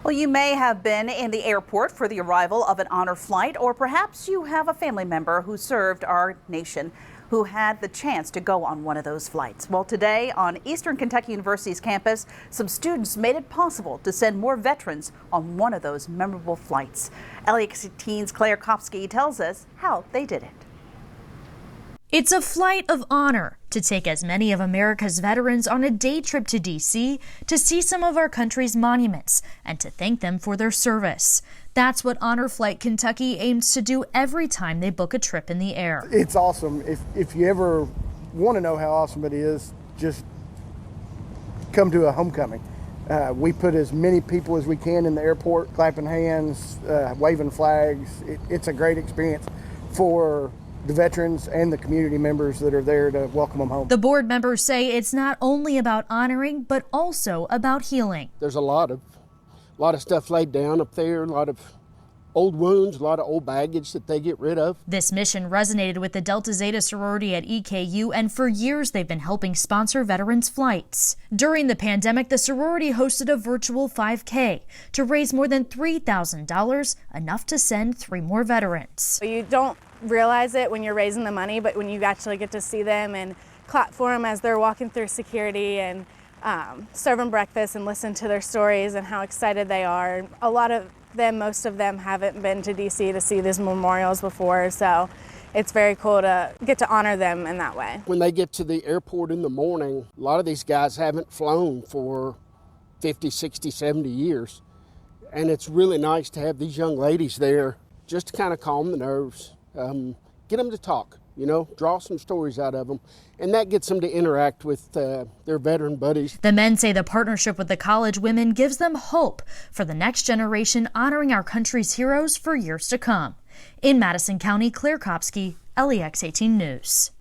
Well, you may have been in the airport for the arrival of an honor flight, or perhaps you have a family member who served our nation who had the chance to go on one of those flights. Well, today on Eastern Kentucky University's campus, some students made it possible to send more veterans on one of those memorable flights. LE18's Claire Kopsky tells us how they did it. It's a flight of honor to take as many of America's veterans on a day trip to D.C. to see some of our country's monuments and to thank them for their service. That's what Honor Flight Kentucky aims to do every time they book a trip in the air. It's awesome. If you ever want to know how awesome it is, just come to a homecoming. We put as many people as we can in the airport, clapping hands, waving flags. It's a great experience for the veterans and the community members that are there to welcome them home. The board members say it's not only about honoring, but also about healing. There's a lot of stuff laid down up there, a lot of old wounds, a lot of old baggage that they get rid of. This mission resonated with the Delta Zeta sorority at EKU, and for years they've been helping sponsor veterans' flights. During the pandemic, the sorority hosted a virtual 5K to raise more than $3,000, enough to send 3 more veterans. You don't realize it when you're raising the money, but when you actually get to see them and clap for them as they're walking through security and serve them breakfast and listen to their stories and how excited they are. A lot of them, most of them haven't been to DC to see these memorials before, so it's very cool to get to honor them in that way. When they get to the airport in the morning, a lot of these guys haven't flown for 50, 60, 70 years. And it's really nice to have these young ladies there just to kind of calm the nerves, get them to talk, draw some stories out of them. And that gets them to interact with their veteran buddies. The men say the partnership with the college women gives them hope for the next generation, honoring our country's heroes for years to come. In Madison County, Claire Kopsky, LEX18 News.